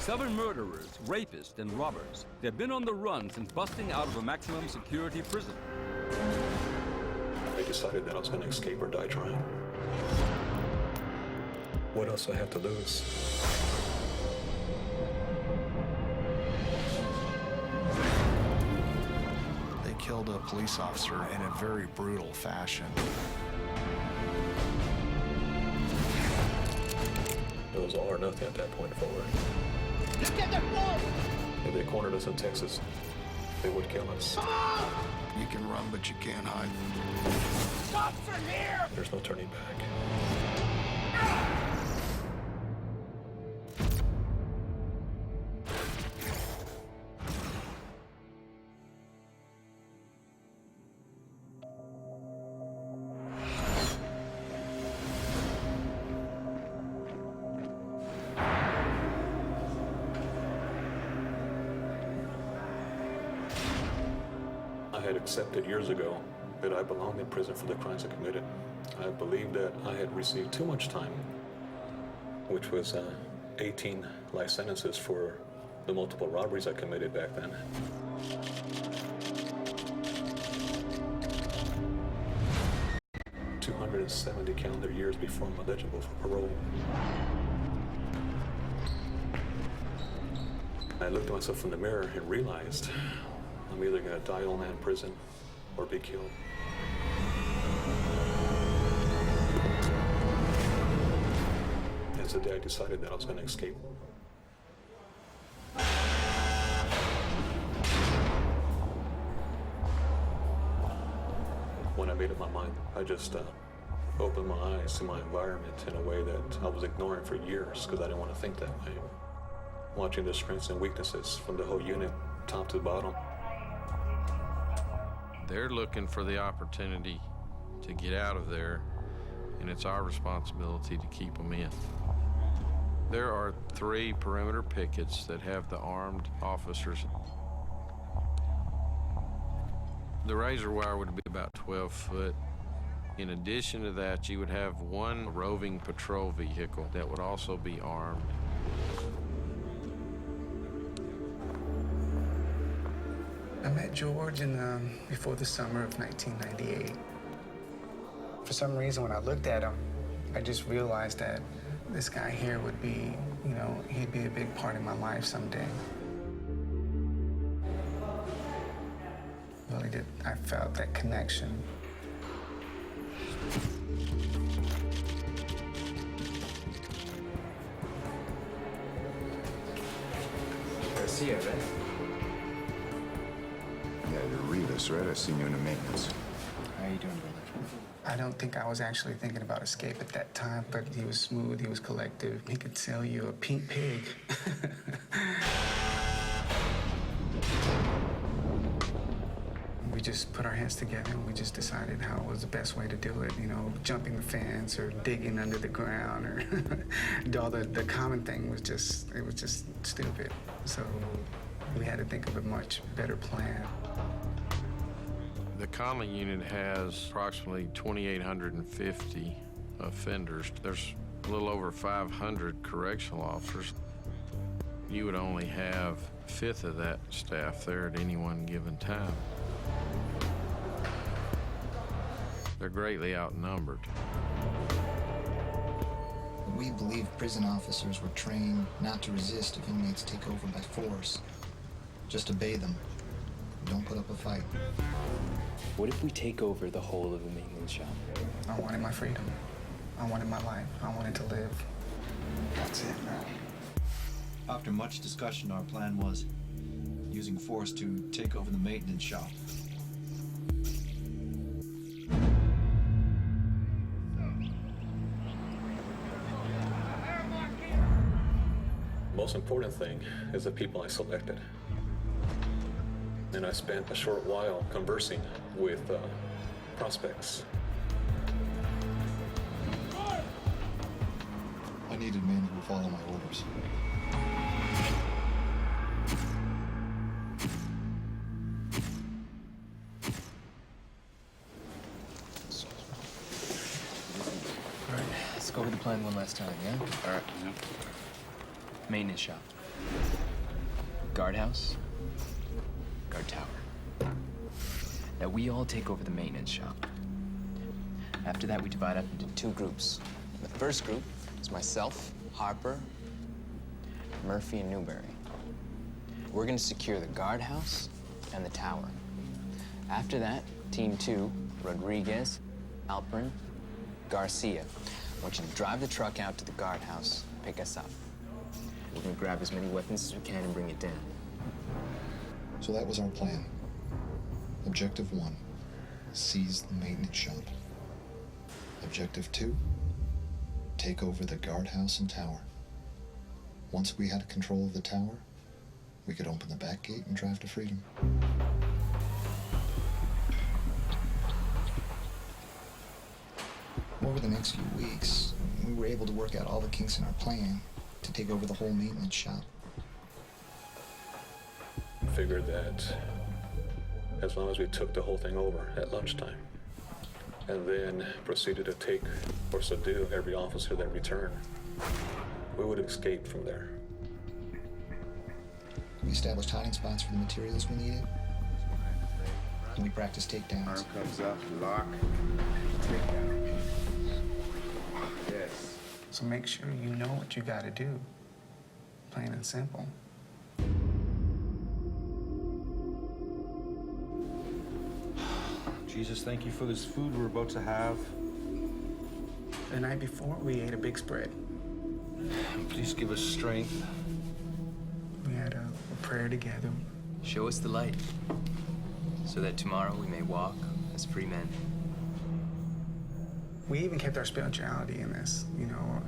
7 murderers, rapists, and robbers. They've been on the run since busting out of a maximum security prison. I decided that I was going to escape or die trying. What else do I have to lose? They killed a police officer in a very brutal fashion. It was all or nothing at that point forward. If they cornered us in Texas, they would kill us. You can run, but you can't hide. Stop from here! There's no turning back. I had accepted years ago that I belonged in prison for the crimes I committed. I believed that I had received too much time, which was 18 life sentences for the multiple robberies I committed back then. "270 calendar years before I'm eligible for parole." I looked at myself in the mirror and realized I'm either going to die old man in prison or be killed. It's the day I decided that I was going to escape. When I made up my mind, I just opened my eyes to my environment in a way that I was ignoring for years because I didn't want to think that way. Watching the strengths and weaknesses from the whole unit, top to bottom. They're looking for the opportunity to get out of there, and it's our responsibility to keep them in. There are 3 perimeter pickets that have the armed officers. The razor wire would be about 12 foot. In addition to that, you would have 1 roving patrol vehicle that would also be armed. I met George before the summer of 1998. For some reason, when I looked at him, I just realized that this guy here would be, he'd be a big part of my life someday. Really did. I felt that connection. Garcia, right? Yeah, you're Rivas, right? I seen you in the maintenance. How you doing, brother? I don't think I was actually thinking about escape at that time, but he was smooth, he was collective. He could sell you a pink pig. We just put our heads together and we just decided how it was the best way to do it, jumping the fence or digging under the ground or all the common thing was just stupid. So we had to think of a much better plan. The Conley unit has approximately 2,850 offenders. There's a little over 500 correctional officers. You would only have a fifth of that staff there at any one given time. They're greatly outnumbered. We believe prison officers were trained not to resist if inmates take over by force. Just obey them. Don't put up a fight. What if we take over the whole of the maintenance shop? I wanted my freedom. I wanted my life. I wanted to live. That's it, man. After much discussion, our plan was using force to take over the maintenance shop. Most important thing is the people I selected. And I spent a short while conversing with prospects. I needed men who would follow my orders. All right, let's go over the plan one last time, yeah? All right. Yeah. Maintenance shop. guardhouse, guard tower. Now we all take over the maintenance shop. After that, we divide up into two groups. The first group is myself, Harper, Murphy, and Newberry. We're gonna secure the guardhouse and the tower. After that, Team 2, Rodriguez, Alperin, Garcia. I want you to drive the truck out to the guardhouse, pick us up. We're gonna grab as many weapons as we can and bring it down. So that was our plan. Objective 1, seize the maintenance shop. Objective 2, take over the guardhouse and tower. Once we had control of the tower, we could open the back gate and drive to freedom. Over the next few weeks, we were able to work out all the kinks in our plan to take over the whole maintenance shop. Figured that as long as we took the whole thing over at lunchtime and then proceeded to take or subdue every officer that returned, we would escape from there. We established hiding spots for the materials we needed, and we practiced takedowns. Arm comes up, lock, take down. Yes. So make sure you know what you gotta do. Plain and simple. Jesus, thank you for this food we're about to have. The night before, we ate a big spread. Please give us strength. We had a prayer together. Show us the light, so that tomorrow we may walk as free men. We even kept our spirituality in this. You know,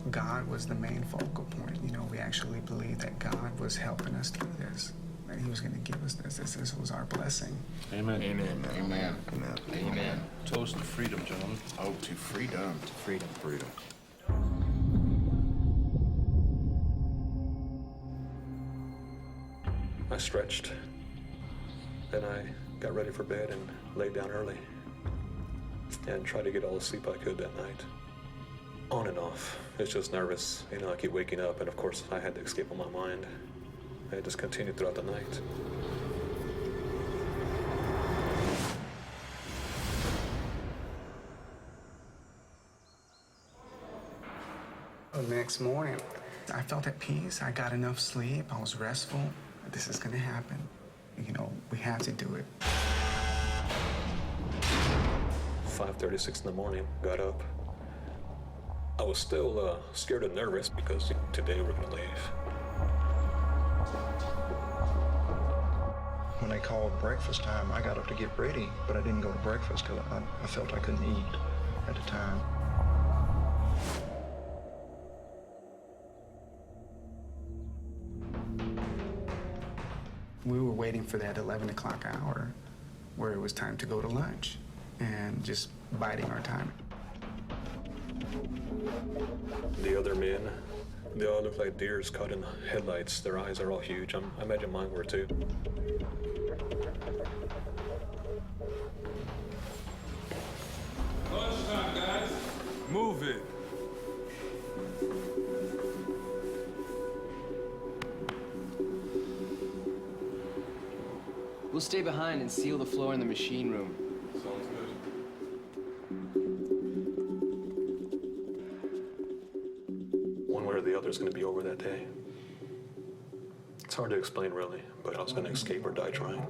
God was the main focal point. You know, we actually believed that God was helping us through this. That He was going to give us this. This was our blessing. Amen. Amen. Amen. Amen. Amen. Amen. Toast to freedom, gentlemen. Oh, to freedom. To freedom. Freedom. I stretched, then I got ready for bed and laid down early and tried to get all the sleep I could that night. On and off. It's just nervous. You know, I keep waking up, and of course I had to escape on my mind. And it just continued throughout the night. The next morning, I felt at peace. I got enough sleep. I was restful. This is gonna happen. You know, we have to do it. 5:36 in the morning, got up. I was still scared and nervous because today we're gonna leave. When they called breakfast time, I got up to get ready, but I didn't go to breakfast because I felt I couldn't eat at the time. We were waiting for that 11 o'clock hour where it was time to go to lunch and just biding our time. The other men, they all look like deers caught in headlights. Their eyes are all huge. I imagine mine were too. Lunchtime, guys. Move it. We'll stay behind and seal the floor in the machine room. Sounds good. One way or the other is going to be over that day. It's hard to explain, really, but I was going to escape or die trying.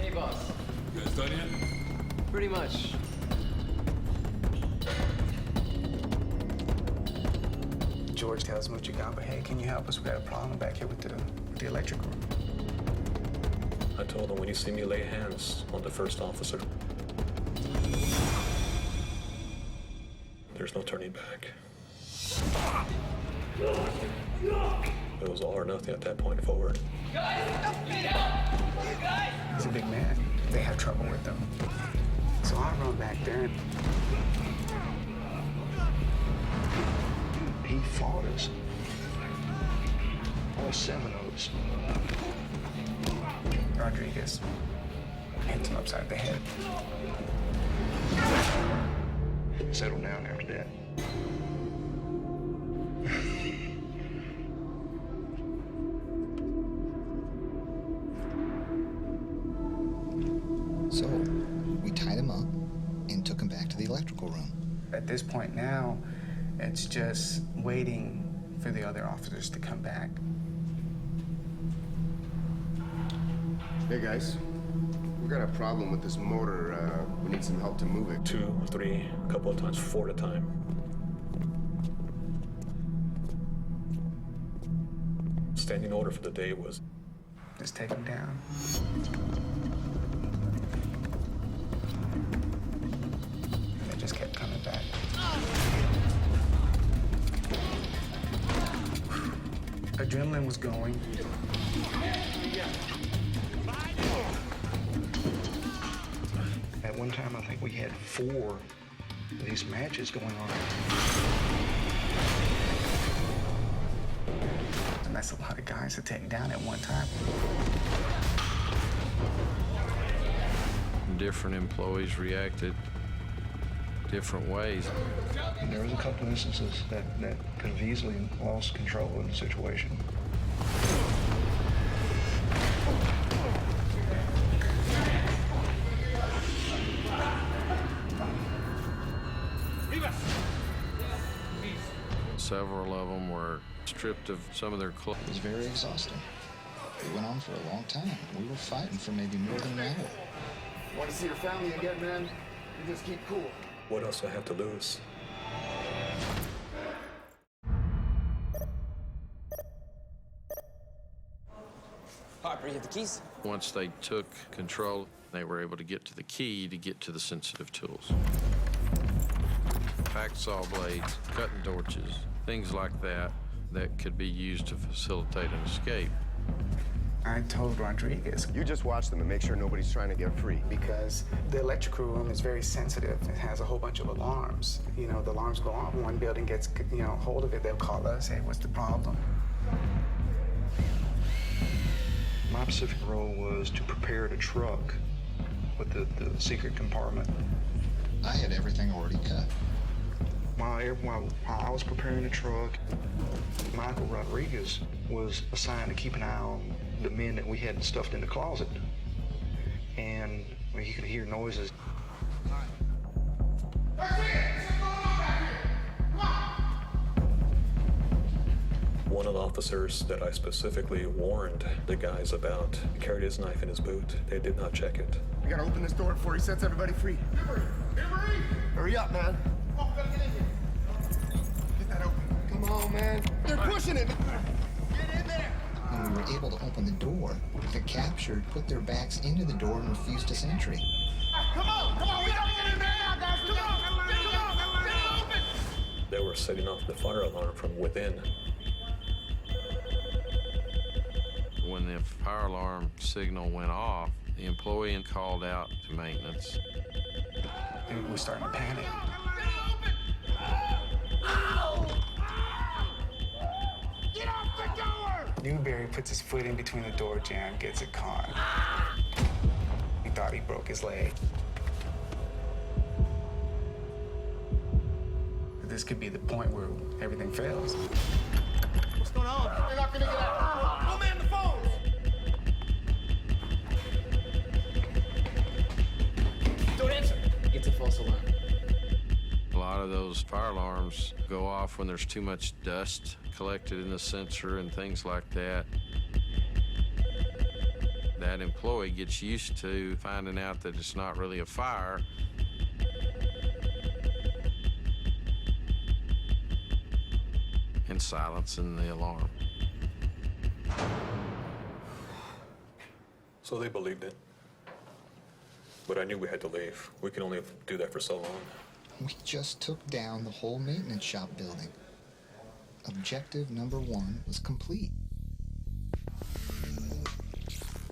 Hey, boss. You guys done yet? Pretty much. George tells me what you got, but hey, can you help us? We got a problem back here with the electric room. I told him, when you see me lay hands on the first officer, there's no turning back. It was all or nothing at that point forward. He's a big man. They have trouble with him. So I run back there and He fought us. All 7 of us. Rodriguez hits him upside the head. settled down after that. So, we tied him up and took him back to the electrical room. At this point now, it's just waiting for the other officers to come back. Hey guys, we got a problem with this motor. We need some help to move it. 2, 3, a couple of times, 4 at a time. Standing order for the day was Just take him down. They just kept coming back. Adrenaline was going. At one time, I think we had 4 of these matches going on. And that's a lot of guys to take down at one time. Different employees reacted different ways. And there was a couple of instances that could have easily lost control in the situation. Several of them were stripped of some of their clothes. It was very exhausting. It went on for a long time. We were fighting for maybe more than an hour. Want to see your family again, man? You just keep cool. what else do I have to lose? Harper, you have the keys? Once they took control, they were able to get to the key to get to the sensitive tools. Hacksaw blades, cutting torches, things like that that could be used to facilitate an escape. I told Rodriguez. You just watch them and make sure nobody's trying to get free. Because the electrical room is very sensitive. It has a whole bunch of alarms. You know, the alarms go off. One building gets, hold of it, they'll call us, hey, what's the problem? My specific role was to prepare the truck with the secret compartment. I had everything already cut. While I was preparing the truck, Michael Rodriguez was assigned to keep an eye on the men that we had stuffed in the closet. And he could hear noises. One of the officers that I specifically warned the guys about carried his knife in his boot. They did not check it. We gotta open this door before he sets everybody free. Hurry up, man. Oh, we gotta get in here. Get that open. Come on, man. They're pushing it. Get in there. When we were able to open the door, the captured put their backs into the door and refused us entry. Come on, we gotta get in there now, guys. Come on, get it open. They were setting off the fire alarm from within. When the fire alarm signal went off, the employee called out to maintenance. And we were starting to panic. Get off the door! Newberry puts his foot in between the door jamb, gets it caught. He thought he broke his leg. This could be the point where everything fails. What's going on? They're not gonna get out. Go man the phones! Don't answer. It's a false alarm. A lot of those fire alarms go off when there's too much dust collected in the sensor and things like that. That employee gets used to finding out that it's not really a fire. And silencing the alarm. So they believed it. But I knew we had to leave. We can only do that for so long. We just took down the whole maintenance shop building. Objective number 1 was complete.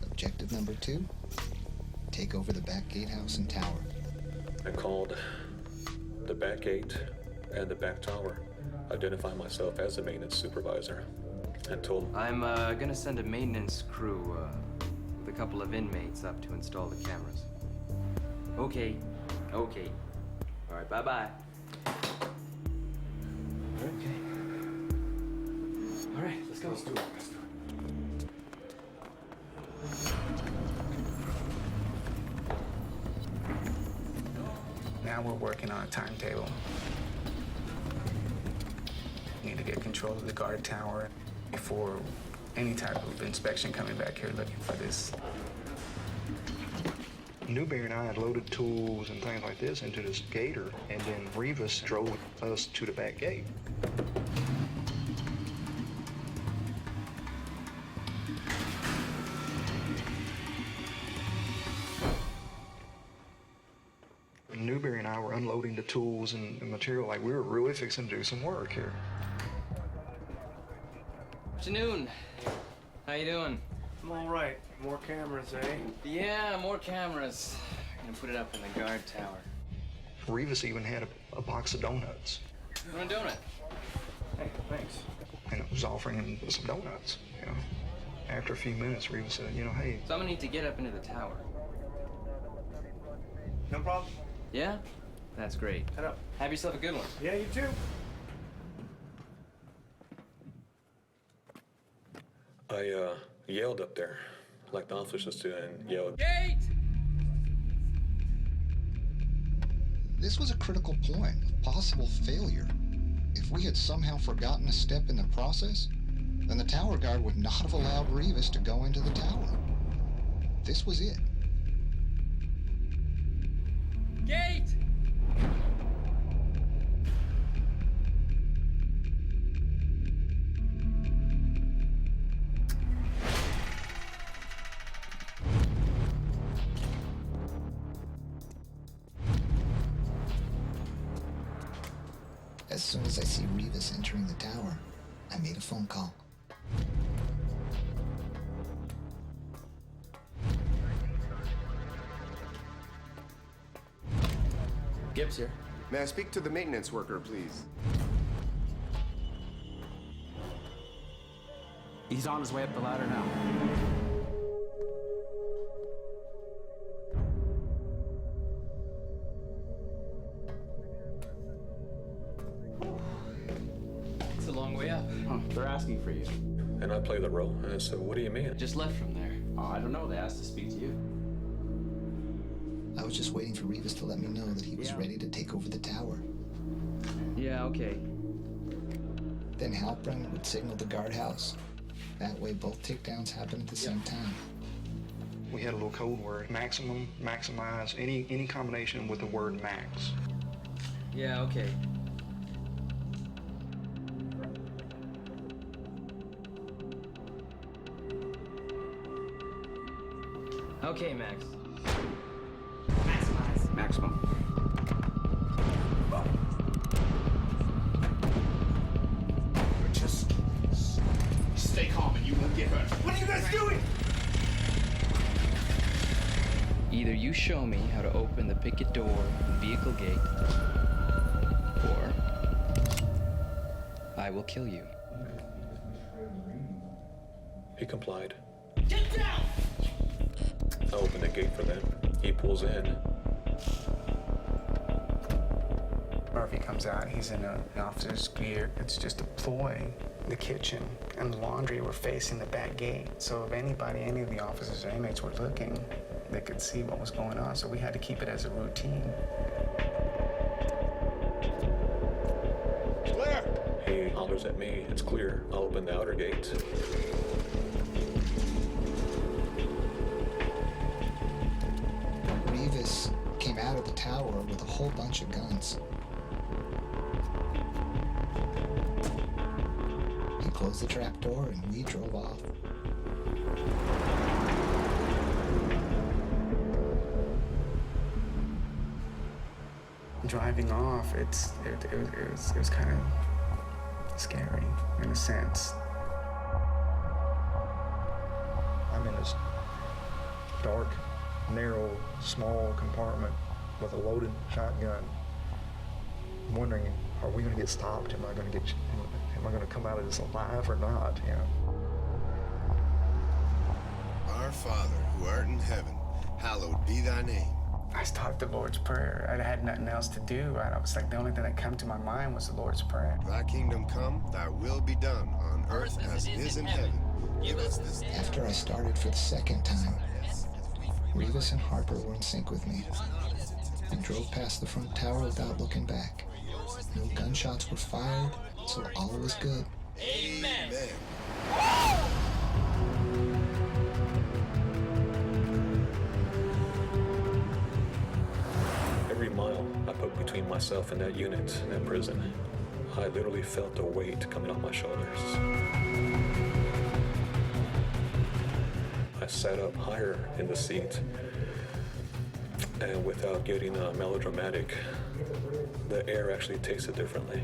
Objective number 2, take over the back gatehouse and tower. I called the back gate and the back tower, identified myself as the maintenance supervisor, and told them I'm gonna send a maintenance crew with a couple of inmates up to install the cameras. Okay. All right, bye-bye. Okay. All right, let's go. Let's do it. Let's do it. Now we're working on a timetable. We need to get control of the guard tower before any type of inspection coming back here looking for this. Newberry and I had loaded tools and things like this into this gator, and then Rivas drove us to the back gate. Newberry and I were unloading the tools and material like we were really fixing to do some work here. Afternoon. How you doing? I'm all right. More cameras, eh? Yeah, more cameras. I'm gonna put it up in the guard tower. Rivas even had a box of donuts. You want a donut? Hey, thanks. And it was offering him some donuts, you know. After a few minutes, Rivas said, you know, hey. So I'm gonna need to get up into the tower. No problem. Yeah? That's great. Head up. Have yourself a good one. Yeah, you too. I yelled up there, like the officers do, and yelled, Gate! This was a critical point of possible failure. If we had somehow forgotten a step in the process, then the tower guard would not have allowed Rivas to go into the tower. This was it. Gate! As soon as I see Rivas entering the tower, I made a phone call. Gibbs here. May I speak to the maintenance worker, please? He's on his way up the ladder now. It's a long way up. Huh, they're asking for you. and I play the role. And so, what do you mean? Just left from there. Oh, I don't know. They asked to speak to you. I was just waiting for Rivas to let me know that he was ready to take over the tower. Yeah, okay. Then Halpern would signal the guardhouse. That way both takedowns happen at the same time. We had a little code word, maximum, maximize, any combination with the word max. Yeah, okay. Okay, Max. Maximize. Maximum. Just stay calm and you won't get hurt. What are you guys doing? Either you show me how to open the picket door and vehicle gate, or I will kill you. He complied. Get down! I opened the gate for them. He pulls in. Murphy comes out. He's in an officer's gear. It's just a ploy. The kitchen and the laundry were facing the back gate. So if anybody, any of the officers or inmates were looking, they could see what was going on. So we had to keep it as a routine. Clear! He hollers at me. It's clear. I'll open the outer gate. Rivas came out of the tower with a whole bunch of guns. He closed the trap door and we drove off. Driving off, it was kind of scary in a sense. I'm in this dark, narrow, small compartment with a loaded shotgun. I'm wondering, are we going to get stopped? Am I going to come out of this alive or not? You know? Our Father, who art in heaven, hallowed be thy name. I started the Lord's Prayer. I had nothing else to do. I was like, the only thing that came to my mind was the Lord's Prayer. Thy kingdom come, thy will be done on earth as it is in heaven. Give us this day. After I started for the second time, Rivas and Harper were in sync with me. I drove past the front tower without looking back. No gunshots were fired, so all was good. Amen. Every mile I put between myself and that unit in that prison, I literally felt the weight coming off my shoulders. I sat up higher in the seat, and without getting melodramatic, the air actually tasted differently.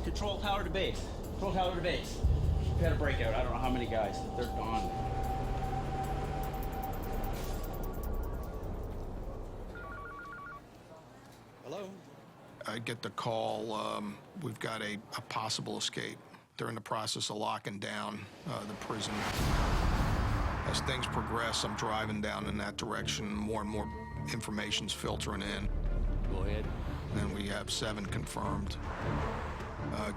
Control tower to base. Control tower to base. We had a breakout. I don't know how many guys. They're gone. Hello? I get the call, we've got a possible escape. They're in the process of locking down the prison. As things progress, I'm driving down in that direction. More and more information's filtering in. Go ahead. And we have 7 confirmed.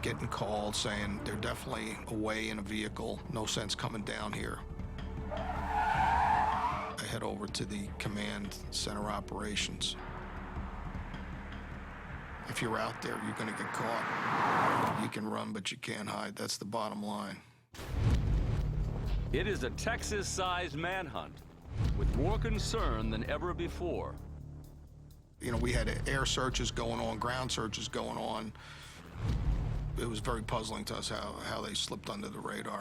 Getting called saying they're definitely away in a vehicle. No sense coming down here. I head over to the command center operations. If you're out there, you're gonna get caught. You can run, but you can't hide. That's the bottom line. It is a Texas-sized manhunt with more concern than ever before. You know, we had air searches going on, ground searches going on. It was very puzzling to us how they slipped under the radar.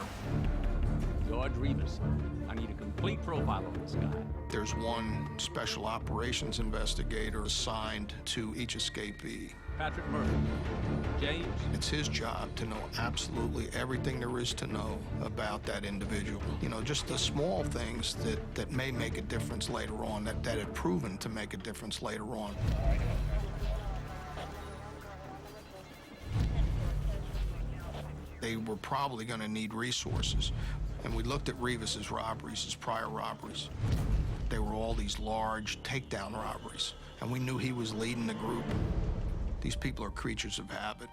George Rivas, I need a complete profile of this guy. There's one special operations investigator assigned to each escapee. Patrick Murphy. James? It's his job to know absolutely everything there is to know about that individual. You know, just the small things that may make a difference later on, that had proven to make a difference later on. They were probably going to need resources. And we looked at Rivas's robberies, his prior robberies. They were all these large takedown robberies. And we knew he was leading the group. These people are creatures of habit.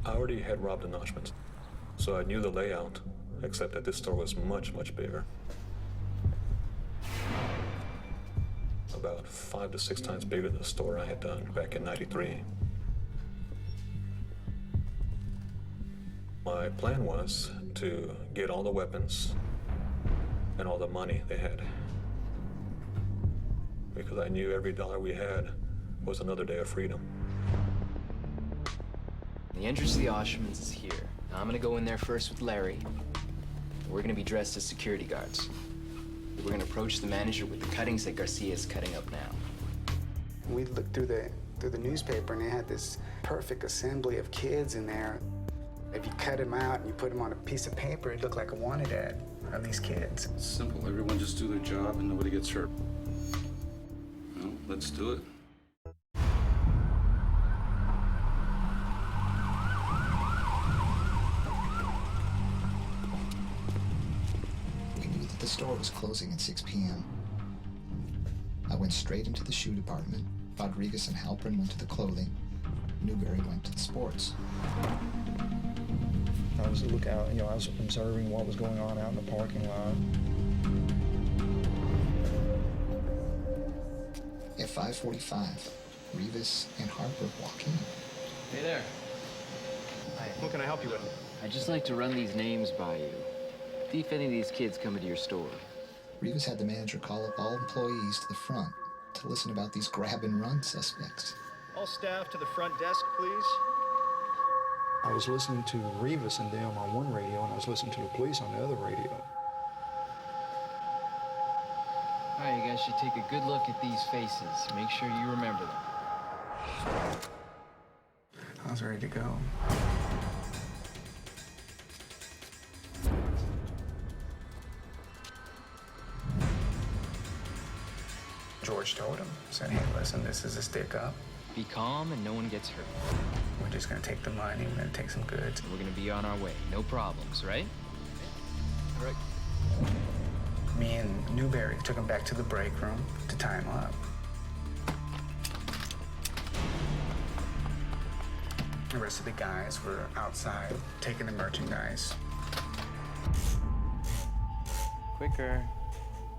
I already had robbed an Oshman's, so I knew the layout, except that this store was much, much bigger. About 5 to 6 times bigger than the store I had done back in '93. My plan was to get all the weapons and all the money they had, because I knew every dollar we had was another day of freedom. The entrance to the Oshman's is here. Now, I'm gonna go in there first with Larry. We're gonna be dressed as security guards. We're gonna approach the manager with the cuttings that Garcia is cutting up now. We looked through the newspaper, and they had this perfect assembly of kids in there. If you cut them out and you put them on a piece of paper, it looked like a wanted ad of these kids. It's simple. Everyone just do their job and nobody gets hurt. Well, let's do it. The store was closing at 6 p.m. I went straight into the shoe department. Rodriguez and Halpern went to the clothing. Newberry went to the sports. I was I was observing what was going on out in the parking lot. At 5:45, Rivas and Harper walk in. Hey there. Hi. What can I help you with? I'd just like to run these names by you. See if any of these kids come into your store. Rivas had the manager call up all employees to the front to listen about these grab-and-run suspects. All staff to the front desk, please. I was listening to Rivas and them on one radio, and I was listening to the police on the other radio. All right, you guys should take a good look at these faces. Make sure you remember them. I was ready to go. George told him, said, hey, listen, this is a stick up. Be calm and no one gets hurt. We're just gonna take the money, we're gonna take some goods. We're gonna be on our way. No problems, right? All right. Me and Newberry took him back to the break room to tie him up. The rest of the guys were outside taking the merchandise. Quicker.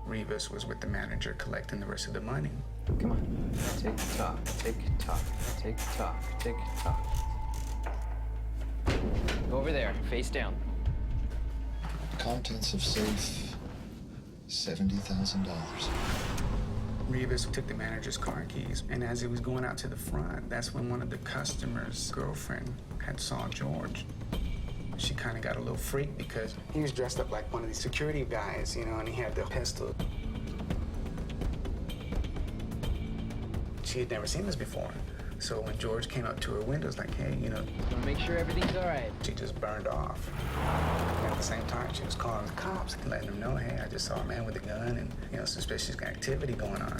Rivas was with the manager collecting the rest of the money. Come on. Tick tock, tick tock, tick tock, tick tock. Go over there, face down. Contents of safe, $70,000. Rivas took the manager's car keys, and as he was going out to the front, that's when one of the customers' girlfriend had saw George. She kind of got a little freaked because he was dressed up like one of these security guys, you know, and he had the pistol. She had never seen this before. So when George came up to her window, it's like, hey, you know. Wanna make sure everything's all right. She just burned off. And at the same time, she was calling the cops and letting them know, hey, I just saw a man with a gun and, you know, suspicious activity going on.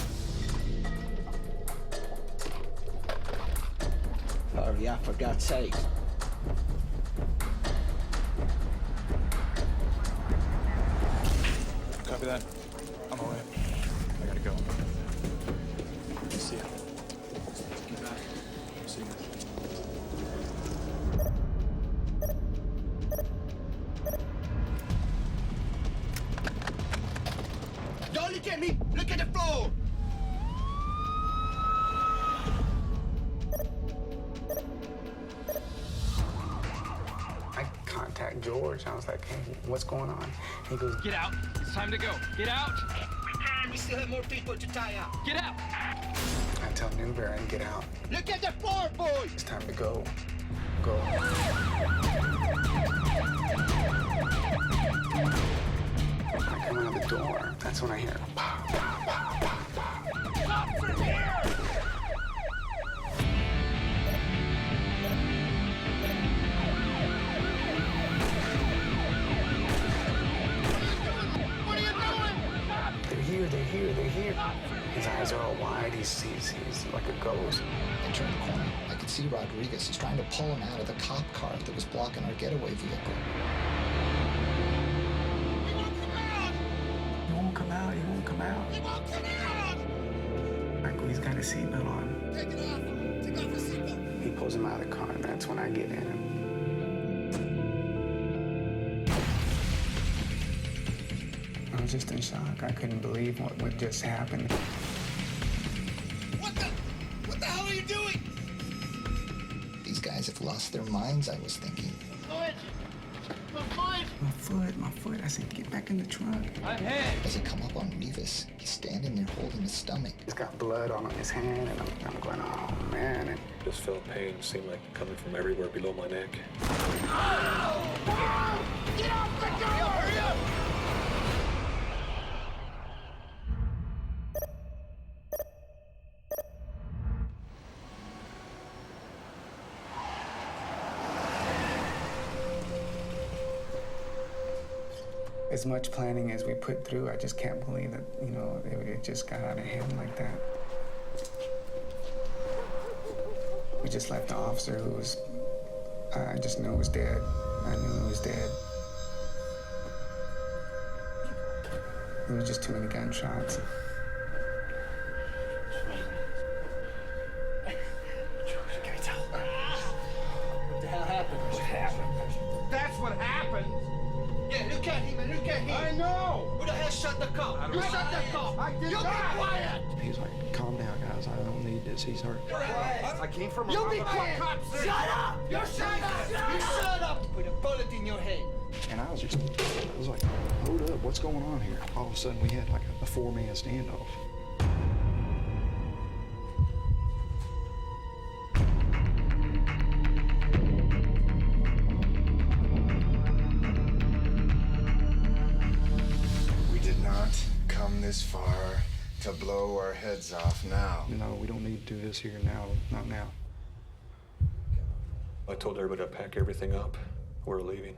Hurry up, for God's sake. Copy that. On the way. I gotta go. See ya. See you. Don't look at me! Look at the floor! I contact George. I was like, hey, what's going on? He goes, Get out. It's time to go. Get out. We still have more people to tie up. Get out. I tell Newberry to get out. Look at the floor, boys! It's time to go. Go. I come out the door. That's when I hear pow, pow, pow, pow, pow. Stop from here! What are you doing? They're here, they're here, they're here. His eyes are all wide. He's like a ghost. I turned the corner. I could see Rodriguez. He's trying to pull him out of the cop car that was blocking our getaway vehicle. He won't come out, he won't come out. He won't come out! Michael, he's got his seatbelt on. Take it off! Take off your seatbelt! He pulls him out of the car, and that's when I get in. I was just in shock. I couldn't believe what just happened. What the hell are you doing? These guys have lost their minds, I was thinking. Foot! My foot! My foot. I said, get back in the truck. I'm hit. As I come up on Rivas, he's standing there holding his stomach. He's got blood all on his hand, and I'm going, oh, man. And Just felt pain seemed like coming from everywhere below my neck. Get off the door! Hurry up! as much planning as we put through, I just can't believe that, you know, it just got out of hand like that. We just left the officer who was, I just knew was dead. I knew he was dead. There was just too many gunshots. Can you tell? What the hell happened? What happened? That's what happened. Yeah, look at him, look at him. I know. Who the hell shot the cop? You shot the cop. I did not. You be quiet. He's like, calm down, guys. I don't need this. He's hurt. I came from a... You be quiet. Shut up. You shut up. You shut up. With a bullet in your head. And I was like, hold up, what's going on here? All of a sudden, we had like a four-man standoff. We did not come this far to blow our heads off now. No, we don't need to do this here now, not now. I told everybody to pack everything up. We're leaving.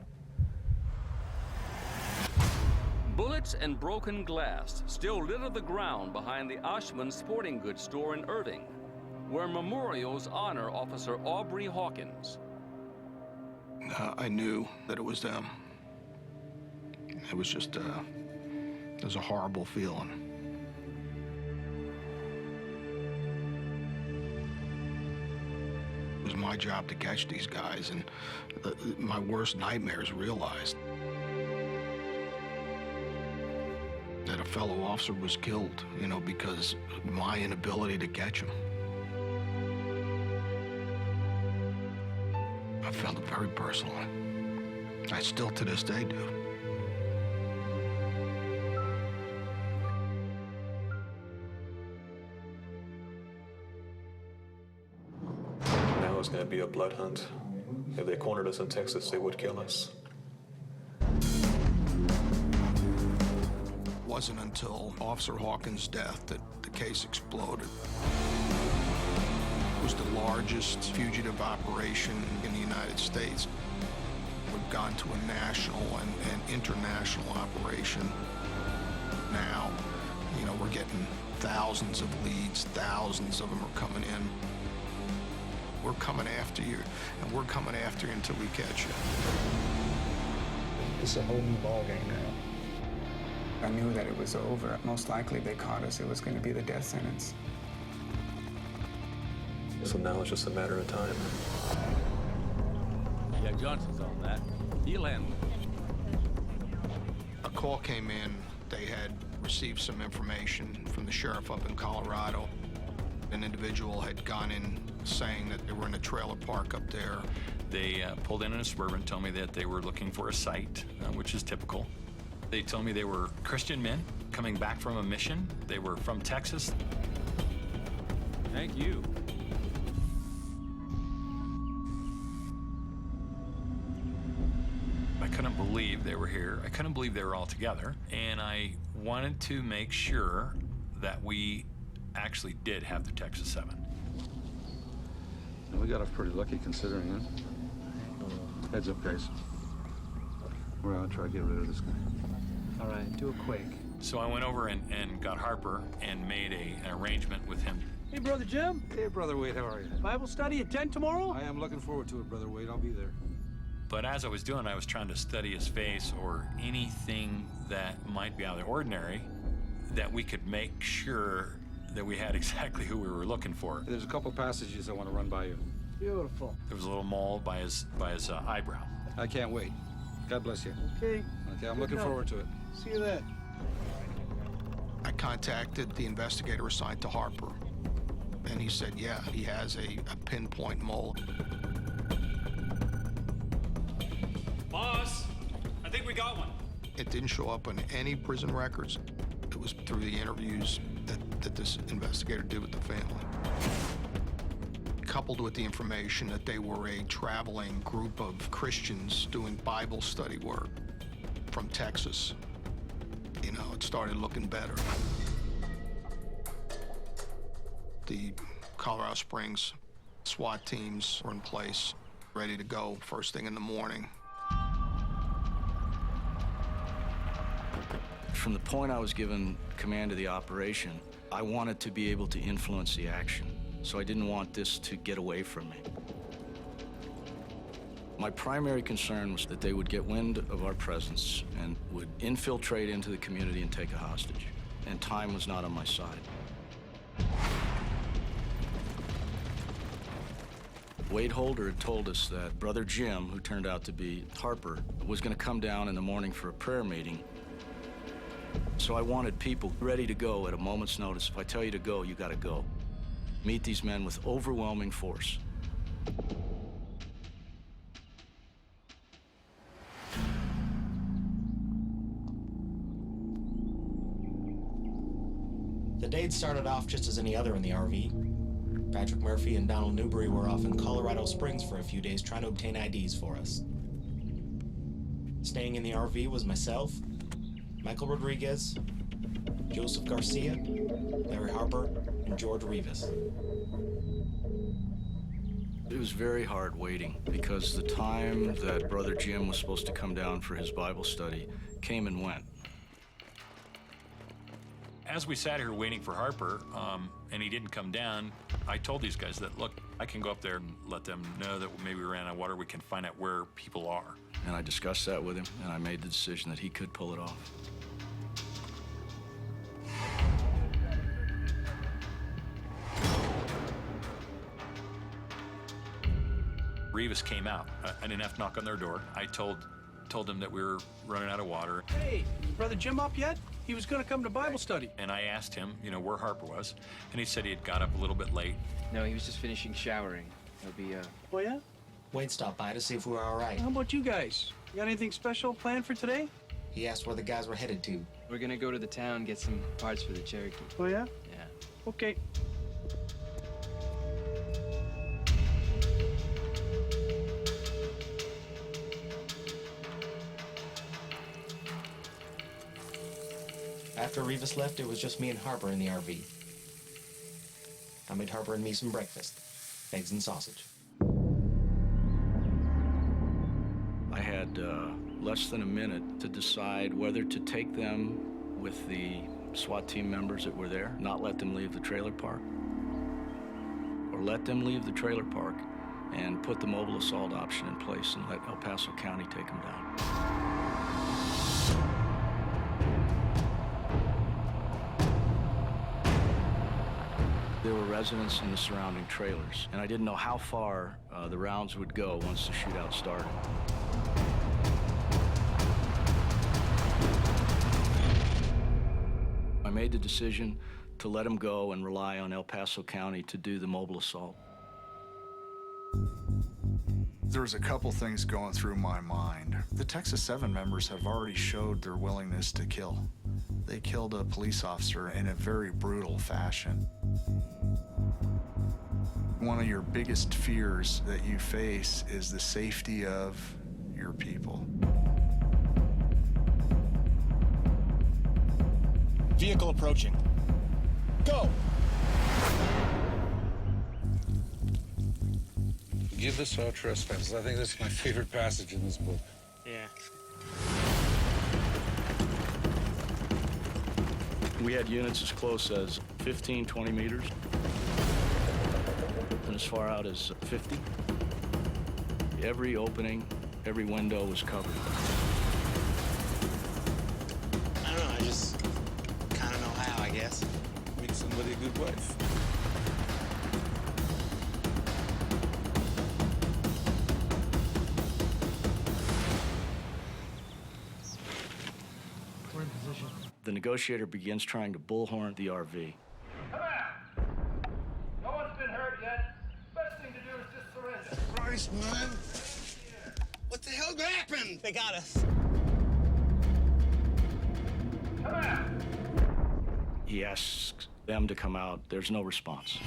Bullets and broken glass still litter the ground behind the Oshman Sporting Goods store in Irving, where memorials honor Officer Aubrey Hawkins. I knew that it was them. It was just, it was a horrible feeling. It was my job to catch these guys, and my worst nightmares realized that a fellow officer was killed, you know, because of my inability to catch him. I felt it very personally. I still to this day do. Now it's going to be a blood hunt. If they cornered us in Texas, they would kill us. It wasn't until Officer Hawkins' death that the case exploded. It was the largest fugitive operation in the United States. We've gone to a national and international operation. Now, you know, we're getting thousands of leads, thousands of them are coming in. We're coming after you, and we're coming after you until we catch you. It's a whole new ballgame now. I knew that it was over. Most likely they caught us, it was going to be the death sentence. So now it's just a matter of time. Yeah, Johnson's on that. He'll handle it. A call came in. They had received some information from the sheriff up in Colorado. An individual had gone in saying that they were in a trailer park up there. They pulled in a Suburban, told me that they were looking for a site, which is typical. They told me they were Christian men coming back from a mission. They were from Texas. Thank you. I couldn't believe they were here. I couldn't believe they were all together. And I wanted to make sure that we actually did have the Texas 7. We got off pretty lucky considering it. Heads up, guys. We're gonna try to get rid of this guy. All right, do it quick. So I went over and got Harper and made an arrangement with him. Hey, Brother Jim. Hey, Brother Wade, how are you? Bible study at 10 tomorrow? I am looking forward to it, Brother Wade. I'll be there. But as I was doing, I was trying to study his face or anything that might be out of the ordinary that we could make sure that we had exactly who we were looking for. There's a couple passages I want to run by you. Beautiful. There was a little mole by his eyebrow. I can't wait. God bless you. Okay. Okay, I'm looking forward to it. See you then. I contacted the investigator assigned to Harper, and he said, yeah, he has a pinpoint mole. Boss, I think we got one. It didn't show up on any prison records. It was through the interviews that this investigator did with the family. Coupled with the information that they were a traveling group of Christians doing Bible study work from Texas, you know, it started looking better. The Colorado Springs SWAT teams were in place, ready to go first thing in the morning. From the point I was given command of the operation, I wanted to be able to influence the action, so I didn't want this to get away from me. My primary concern was that they would get wind of our presence and would infiltrate into the community and take a hostage, and time was not on my side. Wade Holder had told us that Brother Jim, who turned out to be Harper, was going to come down in the morning for a prayer meeting. So I wanted people ready to go at a moment's notice. If I tell you to go, you got to go. Meet these men with overwhelming force. The day started off just as any other in the RV. Patrick Murphy and Donald Newbury were off in Colorado Springs for a few days trying to obtain IDs for us. Staying in the RV was myself, Michael Rodriguez, Joseph Garcia, Larry Harper, and George Rivas. It was very hard waiting because the time that Brother Jim was supposed to come down for his Bible study came and went. As we sat here waiting for Harper, and he didn't come down, I told these guys that, look, I can go up there and let them know that maybe we ran out of water. We can find out where people are. And I discussed that with him, and I made the decision that he could pull it off. Rivas came out. I didn't have to knock on their door. I told them that we were running out of water. Hey, is Brother Jim up yet? He was gonna come to Bible study. And I asked him, you know, where Harper was, and he said he had got up a little bit late. No, he was just finishing showering. He'll be, Oh, yeah? Wade stopped by to see if we were all right. How about you guys? You got anything special planned for today? He asked where the guys were headed to. We're gonna go to the town, get some parts for the Cherokee. Oh, yeah? Yeah. Okay. After Rivas left, it was just me and Harper in the RV. I made Harper and me some breakfast. Eggs and sausage. I had less than a minute to decide whether to take them with the SWAT team members that were there, not let them leave the trailer park, or let them leave the trailer park and put the mobile assault option in place and let El Paso County take them down. There were residents in the surrounding trailers, and I didn't know how far the rounds would go once the shootout started. I made the decision to let them go and rely on El Paso County to do the mobile assault. There's a couple things going through my mind. The Texas 7 members have already showed their willingness to kill. They killed a police officer in a very brutal fashion. One of your biggest fears that you face is the safety of your people. Vehicle approaching. Go! Give us our trespasses. I think that's my favorite passage in this book. Yeah. We had units as close as 15, 20 meters, and as far out as 50. Every opening, every window was covered. I don't know, I just kind of know how, I guess. Make somebody a good wife. We're in position. The negotiator begins trying to bullhorn the RV. Come out! No one's been hurt yet. Best thing to do is just surrender. Christ, man. What the hell happened? They got us. Come out! He asks them to come out. There's no response.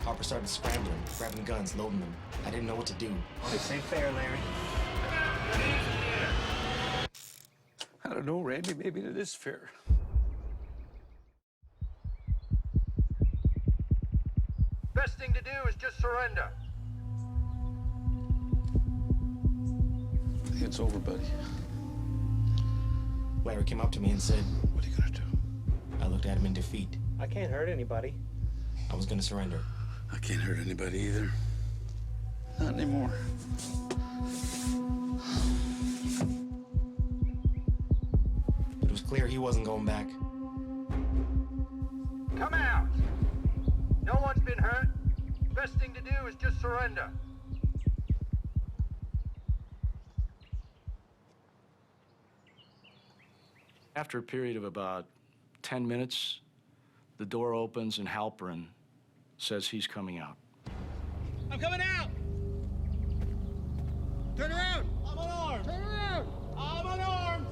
Harper started scrambling, grabbing guns, loading them. I didn't know what to do. This ain't fair, Larry. I don't know, Randy. Maybe it is fair. Best thing to do is just surrender. I think it's over, buddy. Larry came up to me and said, What are you gonna do? I looked at him in defeat. I can't hurt anybody. I was gonna surrender. I can't hurt anybody either. Not anymore. It was clear he wasn't going back. Come out! No one's been hurt. Best thing to do is just surrender. After a period of about 10 minutes, the door opens and Halperin says he's coming out. I'm coming out! Turn around! I'm unarmed! Turn around! I'm unarmed!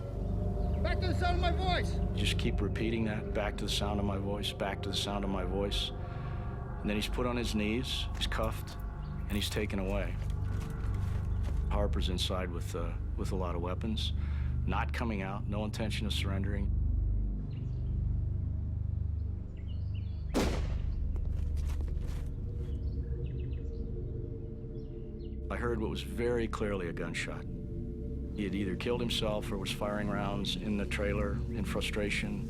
Back to the sound of my voice! Just keep repeating that, back to the sound of my voice, back to the sound of my voice. And then he's put on his knees, he's cuffed, and he's taken away. Harper's inside with a lot of weapons, not coming out, no intention of surrendering. I heard what was very clearly a gunshot. He had either killed himself or was firing rounds in the trailer in frustration.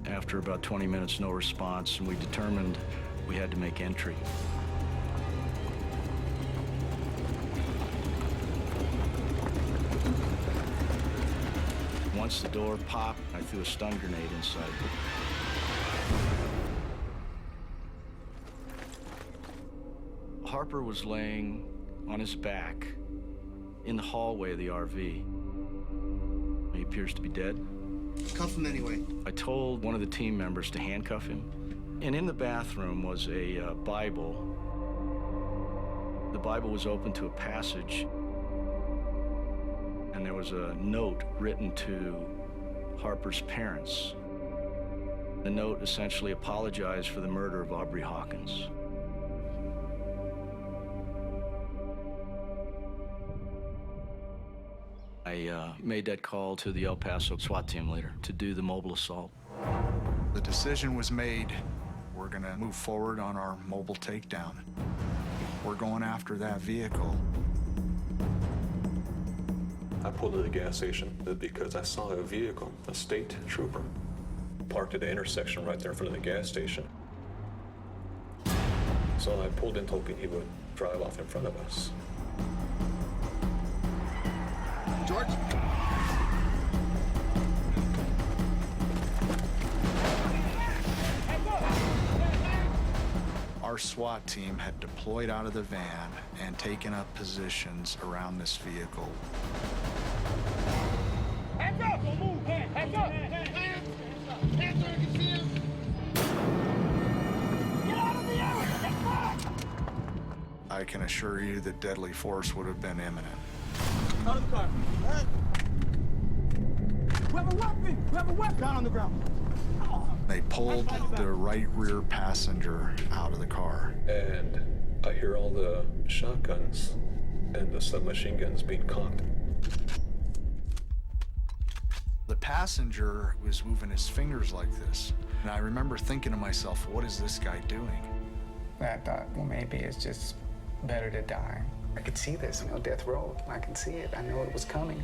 After about 20 minutes, no response, and we determined we had to make entry. Once the door popped, I threw a stun grenade inside. Harper was laying on his back in the hallway of the RV. He appears to be dead. Cuff him anyway. I told one of the team members to handcuff him. And in the bathroom was a Bible. The Bible was open to a passage, and there was a note written to Harper's parents. The note essentially apologized for the murder of Aubrey Hawkins. I made that call to the El Paso SWAT team leader to do the mobile assault. The decision was made. We're gonna move forward on our mobile takedown. We're going after that vehicle. I pulled to the gas station because I saw a vehicle, a state trooper, parked at the intersection right there in front of the gas station. So I pulled in hoping he would drive off in front of us. George? Our SWAT team had deployed out of the van and taken up positions around this vehicle. Hands up! Don't move! Hands up! Hands up! Hands up! I can see him! Get out of the area! Get back! I can assure you that deadly force would have been imminent. Out of the car! We have a weapon! We have a weapon! Down on the ground. They pulled the right rear passenger out of the car. And I hear all the shotguns and the submachine guns being cocked. The passenger was moving his fingers like this. And I remember thinking to myself, what is this guy doing? I thought, well, maybe it's just better to die. I could see this, you know, death row. I can see it. I know it was coming.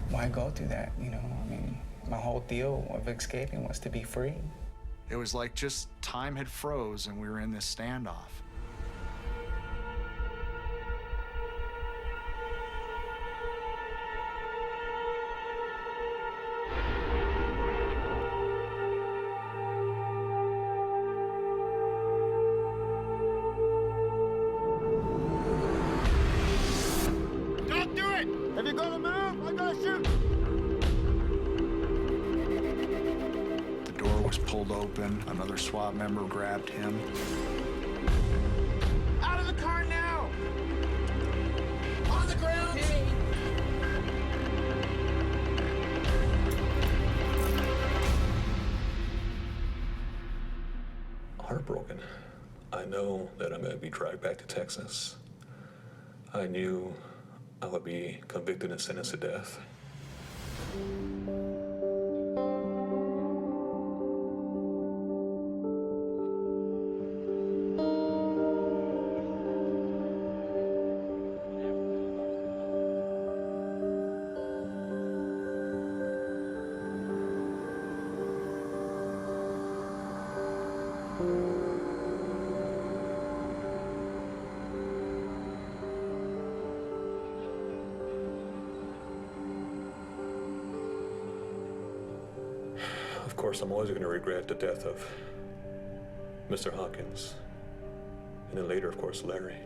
Why go through that, you know? I mean, my whole deal of escaping was to be free. It was like just time had froze and we were in this standoff. Don't do it! If you're gonna move, I'm gonna shoot! Was pulled open. Another SWAT member grabbed him. Out of the car now! On the ground! Heartbroken. I know that I'm going to be dragged back to Texas. I knew I would be convicted and sentenced to death. Of course, I'm always going to regret the death of Mr. Hawkins, and then later, of course, Larry,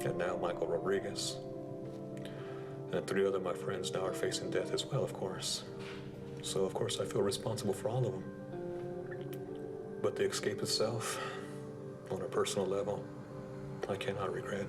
and now Michael Rodriguez. And 3 other of my friends now are facing death as well, of course. So, of course, I feel responsible for all of them. But the escape itself, on a personal level, I cannot regret.